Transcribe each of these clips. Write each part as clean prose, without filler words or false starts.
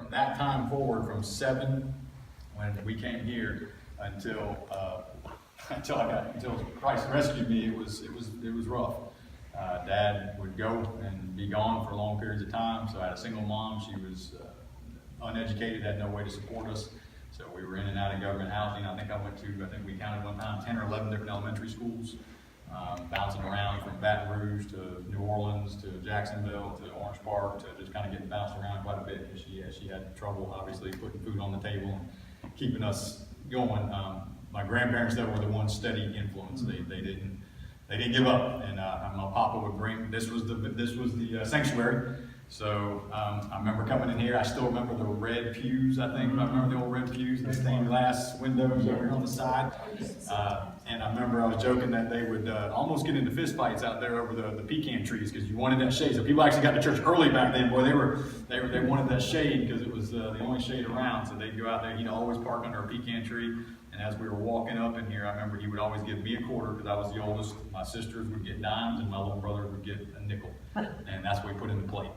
from that time forward, from 7 when we came here until Christ rescued me, it was rough. Dad would go and be gone for long periods of time. So I had a single mom. She was uneducated, had no way to support us. So we were in and out of government housing. I think we counted one time 10 or 11 different elementary schools, bouncing around from Baton Rouge to New Orleans to Jacksonville to Orange Park, to just kind of getting bounced around quite a bit. She had trouble, obviously, putting food on the table and keeping us going. My grandparents, though, were the ones steady influence. They didn't give up, and my papa would bring. This was the sanctuary. So I remember coming in here. I still remember the red pews. I remember the old red pews, the stained glass windows over here on the side. And I remember I was joking that they would almost get into fist fights out there over the pecan trees because you wanted that shade. So people actually got to church early back then. Boy, they wanted that shade because it was the only shade around. So they'd go out there. He'd always park under a pecan tree. And as we were walking up in here, I remember he would always give me a quarter because I was the oldest. My sisters would get dimes, and my little brother would get a nickel. And that's what we put in the plate.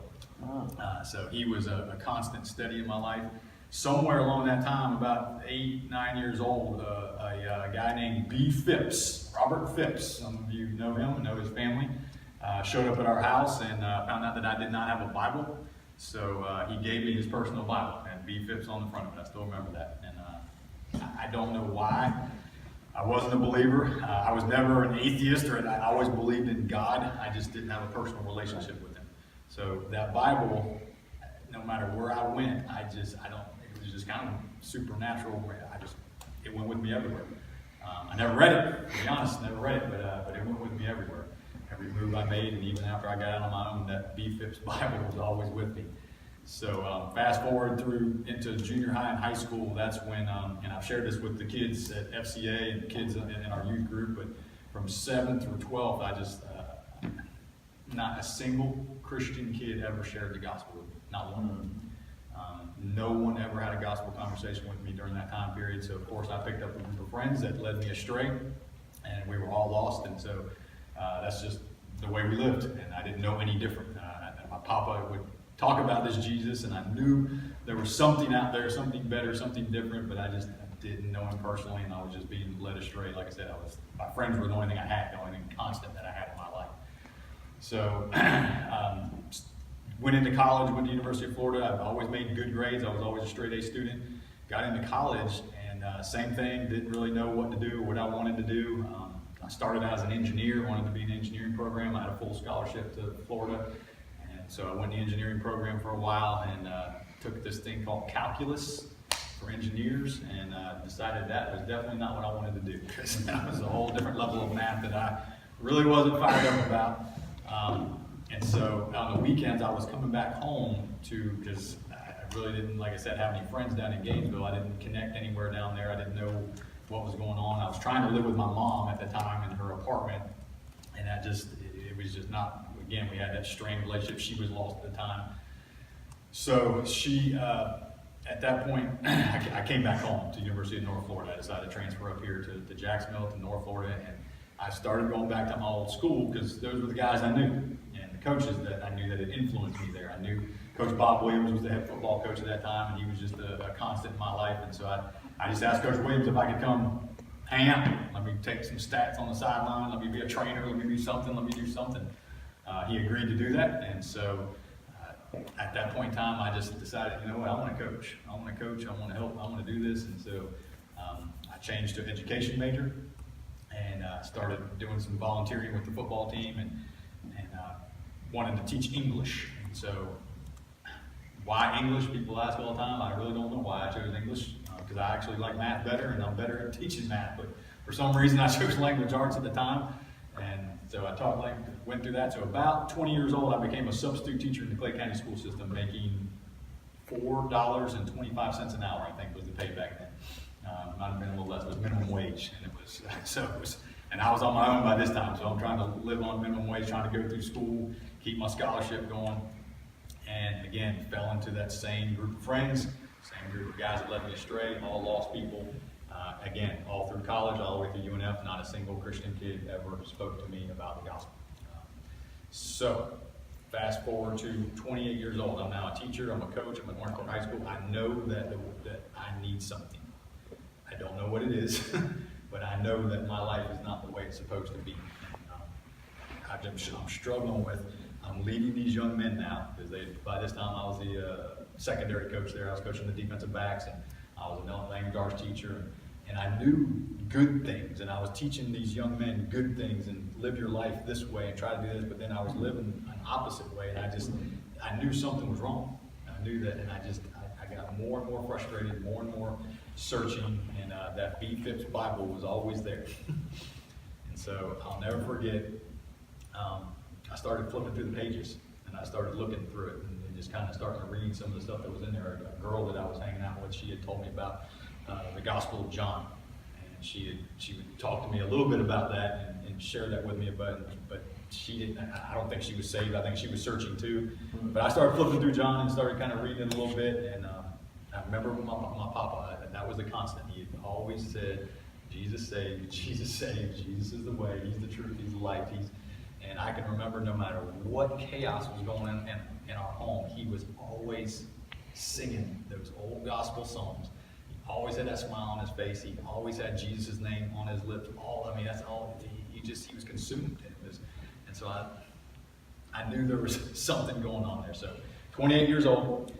So he was a constant steady in my life. Somewhere along that time, about 8, 9 years old, a guy named Phipps, Robert Phipps, some of you know him and know his family, showed up at our house and found out that I did not have a Bible. So he gave me his personal Bible, and Phipps on the front of it. I still remember that. And I don't know why. I wasn't a believer. I was never an atheist, or I always believed in God. I just didn't have a personal relationship with him. So that Bible, no matter where I went, it was just kind of supernatural. It went with me everywhere. I never read it, to be honest, but it went with me everywhere. Every move I made, and even after I got out on my own, that Phipps Bible was always with me. So fast forward through into junior high and high school, that's when, and I've shared this with the kids at FCA and the kids in our youth group, but from 7th through 12th, not a single Christian kid ever shared the gospel with me, not one of them. No one ever had a gospel conversation with me during that time period. So of course I picked up a group of friends that led me astray, and we were all lost. And so that's just the way we lived, and I didn't know any different. My papa would talk about this Jesus, and I knew there was something out there, something better, something different, but I didn't know him personally, and I was just being led astray. Like I said, my friends were the only thing I had, the only thing constant that I had in my life. So went into college, went to the University of Florida. I've always made good grades. I was always a straight A student. Got into college, and same thing, didn't really know what to do, what I wanted to do. I started out as an engineer, wanted to be in an engineering program. I had a full scholarship to Florida. So I went in the engineering program for a while and took this thing called calculus for engineers, and decided that was definitely not what I wanted to do, because that was a whole different level of math that I really wasn't fired up about. And so on the weekends I was coming back home because I really didn't, like I said, have any friends down in Gainesville. I didn't connect anywhere down there. I didn't know what was going on. I was trying to live with my mom at the time in her apartment, and it was just not. Again, we had that strained relationship. She was lost at the time. So she, at that point, I came back home to the University of North Florida. I decided to transfer up here to Jacksonville, to North Florida, and I started going back to my old school because those were the guys I knew and the coaches that I knew that had influenced me there. I knew Coach Bob Williams was the head football coach at that time, and he was just a constant in my life. And so I just asked Coach Williams if I could come hang out. Let me take some stats on the sideline. Let me be a trainer. Let me do something. He agreed to do that, and so at that point in time, I just decided, you know what, I want to coach. I want to help, I want to do this. And so I changed to an education major and started doing some volunteering with the football team and wanted to teach English. And so why English? People ask all the time. I really don't know why I chose English, because I actually like math better, and I'm better at teaching math. But for some reason, I chose language arts at the time. And so I taught language, went through that. So about 20 years old, I became a substitute teacher in the Clay County school system, making $4.25 an hour, I think was the pay back then. Might have been a little less, it was minimum wage. And I was on my own by this time, so I'm trying to live on minimum wage, trying to go through school, keep my scholarship going. And again, fell into that same group of friends, same group of guys that led me astray, all lost people. Again, all through college, all the way through UNF, not a single Christian kid ever spoke to me about the gospel. So Fast forward to 28 years old. I'm now a teacher, I'm a coach, I'm at Marquardt High School. I know that I need something. I don't know what it is, but I know that my life is not the way it's supposed to be. I'm struggling with, I'm leading these young men now, because by this time I was the secondary coach there. I was coaching the defensive backs, and I was a language arts teacher, and I knew good things, and I was teaching these young men good things, and live your life this way, and try to do this, but then I was living an opposite way, and I knew something was wrong. I knew that, and I got more and more frustrated, more and more searching, and that Phipps Bible was always there. And so I'll never forget, I started flipping through the pages, and I started looking through it, and just kind of starting to read some of the stuff that was in there. A girl that I was hanging out with, she had told me about the Gospel of John, and she would talk to me a little bit about that and share that with me, but she didn't. I don't think she was saved. I think she was searching too. But I started flipping through John and started kind of reading it a little bit, and I remember my papa, that was the constant. He had always said, Jesus saved, Jesus saved, Jesus is the way, He's the truth, He's the life. And I can remember no matter what chaos was going on in our home, he was always singing those old gospel songs. He always had that smile on his face. He always had Jesus' name on his lips. That's all. He was consumed. And so I knew there was something going on there. So 28 years old,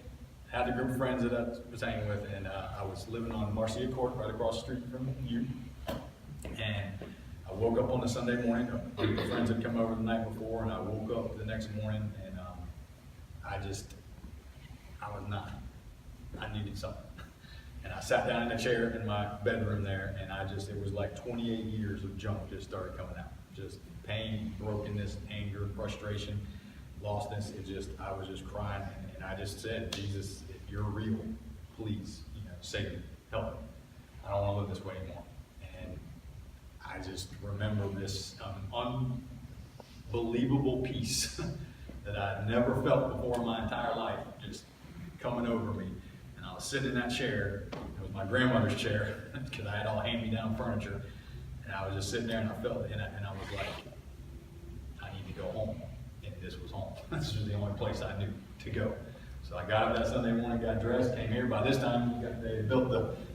had a group of friends that I was hanging with, and I was living on Marcia Court, right across the street from you. And I woke up on a Sunday morning. A group of friends had come over the night before, and I woke up the next morning, and I needed something. And I sat down in a chair in my bedroom there, and it was like 28 years of junk just started coming out. Just pain, brokenness, anger, frustration, lostness. I was just crying, and I just said, Jesus, if you're real, please, save me, help me. I don't want to live this way anymore. And I just remember this unbelievable peace that I'd never felt before in my entire life, just coming over me. And I was sitting in that chair. It was my grandmother's chair, because I had all hand-me-down furniture. And I was just sitting there, and I felt it, and I was like, I need to go home. And this was home. This was the only place I knew to go. So I got up that Sunday morning, got dressed, came here. By this time, they built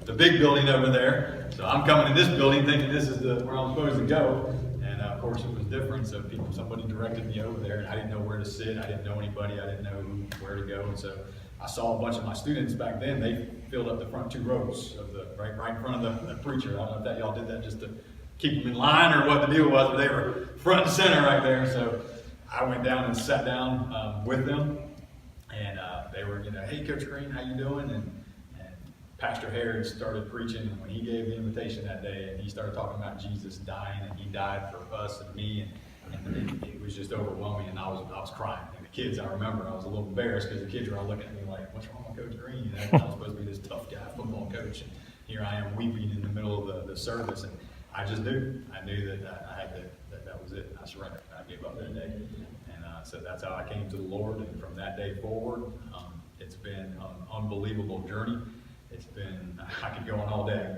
the big building over there. So I'm coming to this building thinking this is where I'm supposed to go. And of course it was different. So somebody directed me over there, and I didn't know where to sit. I didn't know anybody. I didn't know where to go. And so I saw a bunch of my students back then. They filled up the front two rows of right in front of the preacher. I don't know if y'all did that just to keep them in line or what the deal was, but they were front and center right there. So I went down and sat down with them. And they were, hey, Coach Green, how you doing? And Pastor Harris started preaching, and when he gave the invitation that day, and he started talking about Jesus dying, and he died for us and me, and it was just overwhelming, and I was crying. And the kids, I remember, I was a little embarrassed because the kids were all looking at me like, what's wrong with Coach Green? I was supposed to be this tough guy, football coach, and here I am weeping in the middle of the service, and I just knew. I knew that I had that was it. I surrendered. I gave up that day. So that's how I came to the Lord, and from that day forward, it's been an unbelievable journey. It's been, I could go on all day.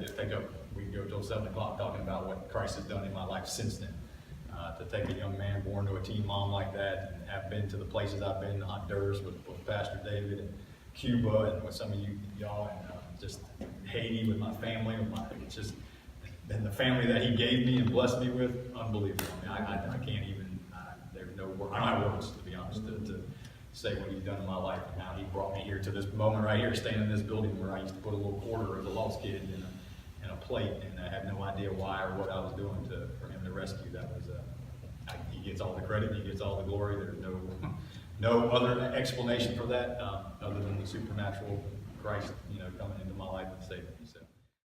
We can go till 7 o'clock talking about what Christ has done in my life since then. To take a young man born to a teen mom like that, and have been to the places I've been, Honduras with Pastor David, and Cuba, and with some of y'all, and just Haiti with my family, it's just, and the family that He gave me and blessed me with, unbelievable. I can't even. I don't have words, to be honest, to say what He's done in my life and how He brought me here to this moment right here, staying in this building where I used to put a little quarter as a lost kid in a plate, and I had no idea why or what I was doing for Him to rescue. That was He gets all the credit, He gets all the glory. There's no other explanation for that other than the supernatural Christ, coming into my life and saving me. So.